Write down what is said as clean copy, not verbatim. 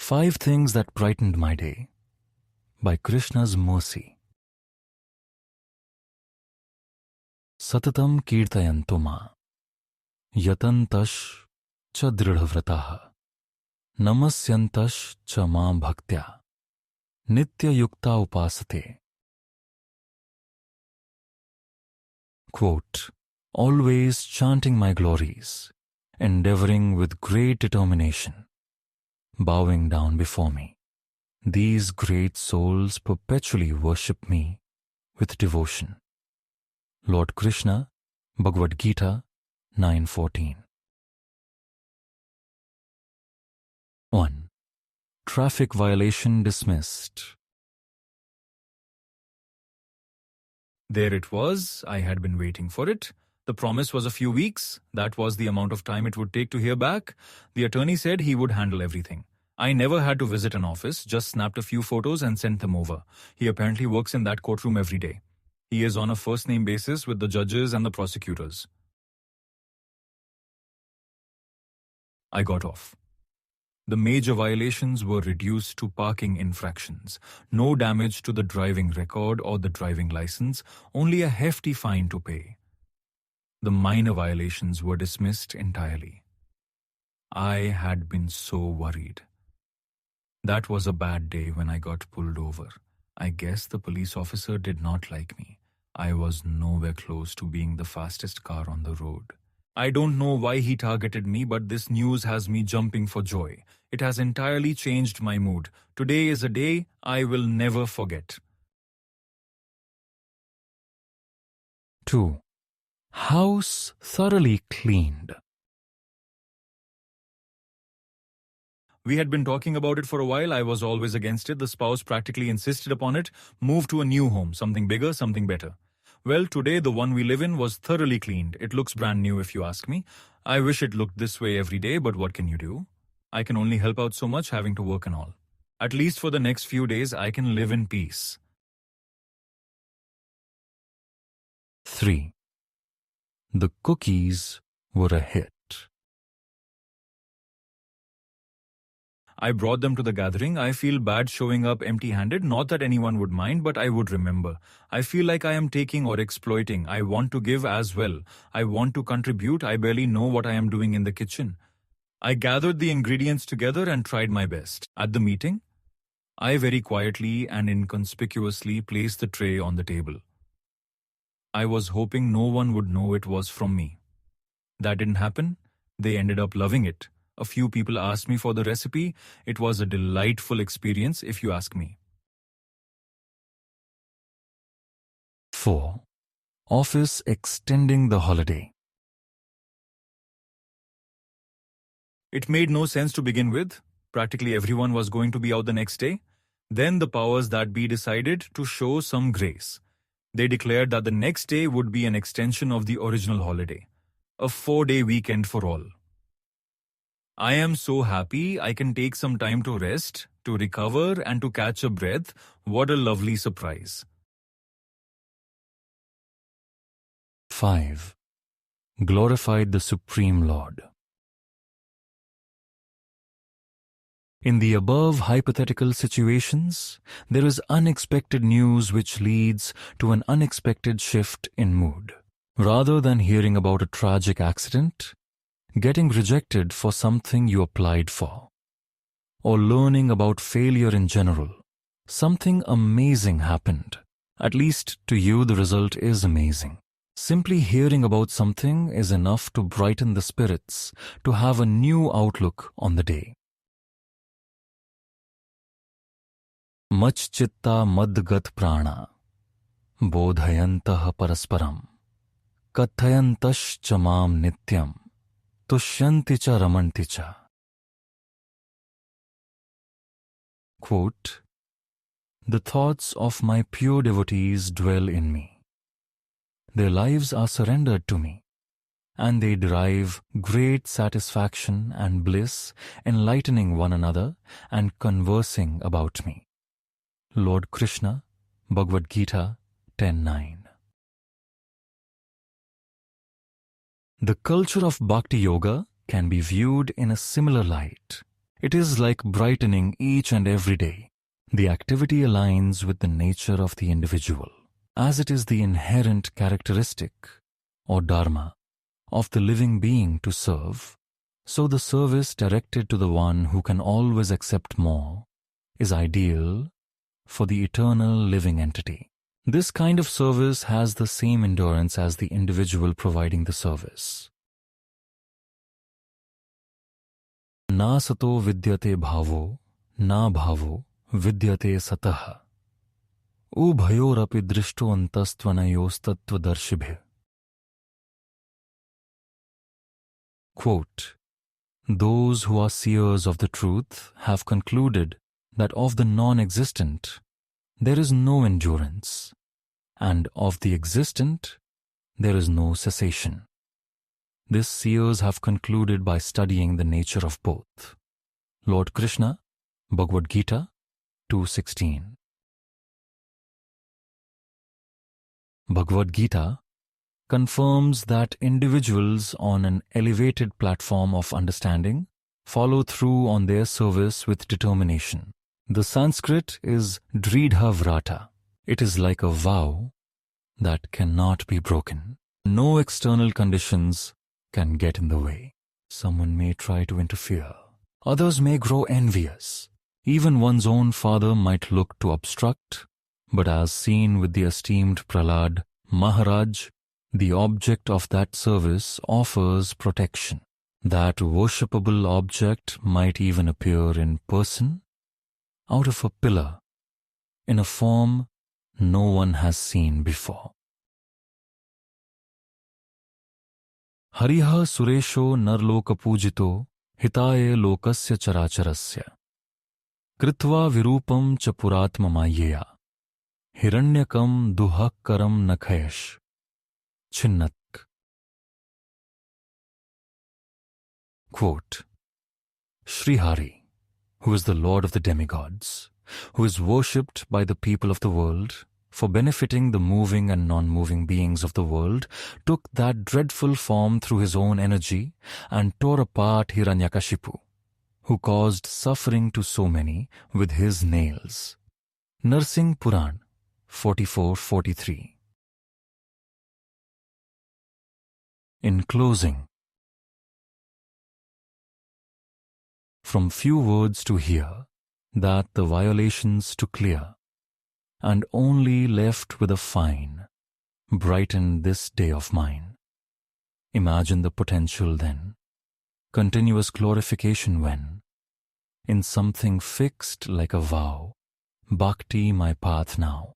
5 Things That Brightened My Day by Krishna's Mercy. Satatam kirtayantu ma yatantash cha dridhavrataha namasyantash cha ma bhaktya nitya yukta upasate. Quote, always chanting my glories, endeavoring with great determination, bowing down before me. These great souls perpetually worship me with devotion. Lord Krishna, Bhagavad-gita 9:14. 1. Traffic violation dismissed. There it was. I had been waiting for it. The promise was a few weeks. That was the amount of time it would take to hear back. The attorney said he would handle everything. I never had to visit an office, just snapped a few photos and sent them over. He apparently works in that courtroom every day. He is on a first-name basis with the judges and the prosecutors. I got off. The major violations were reduced to parking infractions. No damage to the driving record or the driving license, only a hefty fine to pay. The minor violations were dismissed entirely. I had been so worried. That was a bad day when I got pulled over. I guess the police officer did not like me. I was nowhere close to being the fastest car on the road. I don't know why he targeted me, but this news has me jumping for joy. It has entirely changed my mood. Today is a day I will never forget. 2. House thoroughly cleaned. We had been talking about it for a while. I was always against it. The spouse practically insisted upon it. Move to a new home, something bigger, something better. Well, today the one we live in was thoroughly cleaned. It looks brand new if you ask me. I wish it looked this way every day, but what can you do? I can only help out so much having to work and all. At least for the next few days, I can live in peace. 3. The cookies were a hit. I brought them to the gathering. I feel bad showing up empty-handed. Not that anyone would mind, but I would remember. I feel like I am taking or exploiting. I want to give as well. I want to contribute. I barely know what I am doing in the kitchen. I gathered the ingredients together and tried my best. At the meeting, I very quietly and inconspicuously placed the tray on the table. I was hoping no one would know it was from me. That didn't happen. They ended up loving it. A few people asked me for the recipe. It was a delightful experience, if you ask me. 4. Office extending the holiday. It made no sense to begin with. Practically everyone was going to be out the next day. Then the powers that be decided to show some grace. They declared that the next day would be an extension of the original holiday. A 4-day weekend for all. I am so happy I can take some time to rest, to recover, and to catch a breath. What a lovely surprise. 5. Glorified the Supreme Lord. In the above hypothetical situations, there is unexpected news which leads to an unexpected shift in mood. Rather than hearing about a tragic accident, getting rejected for something you applied for, or learning about failure in general, something amazing happened. At least to you the result is amazing. Simply hearing about something is enough to brighten the spirits, to have a new outlook on the day. Machchitta madgat prana, bodhayantah parasparam, kathayantash chamam nityam, tushyanti cha ramanti cha. Quote, the thoughts of my pure devotees dwell in me. Their lives are surrendered to me, and they derive great satisfaction and bliss enlightening one another and conversing about me. Lord Krishna, Bhagavad-gita 10:9. The culture of Bhakti Yoga can be viewed in a similar light. It is like brightening each and every day. The activity aligns with the nature of the individual, as it is the inherent characteristic, or dharma, of the living being to serve. So the service directed to the one who can always accept more is ideal for the eternal living entity. This kind of service has the same endurance as the individual providing the service. Na sato vidyate bhavo, na bhavo vidyate satah. Ubhayorapi drishto antastvanayostattvadarshibhe. Quote, those who are seers of the truth have concluded that of the non-existent there is no endurance, and of the existent there is no cessation. This seers have concluded by studying the nature of both. Lord Krishna, Bhagavad-gita 2:16. Bhagavad-gita confirms that individuals on an elevated platform of understanding follow through on their service with determination. The Sanskrit is dridha vrata. It is like a vow that cannot be broken. No external conditions can get in the way. Someone may try to interfere. Others may grow envious. Even one's own father might look to obstruct, but as seen with the esteemed Prahlad Maharaj, the object of that service offers protection. That worshipable object might even appear in person, out of a pillar, in a form no one has seen before. Hariha Suresho Narloka Pujito Hitaye Lokasya Characharasya Kritva Virupam Chapuratma Mayeya Hiranyakam Duhakkaram Nakhayash Chinnat. Quote, Sri Hari, who is the Lord of the demigods, who is worshipped by the people of the world, for benefiting the moving and non-moving beings of the world, took that dreadful form through his own energy and tore apart Hiranyakashipu, who caused suffering to so many with his nails. Narsingh Puran 44:43. In closing, from few words to hear that the violations to clear, and only left with a fine, brighten this day of mine. Imagine the potential then, continuous glorification when, in something fixed like a vow, bhakti my path now,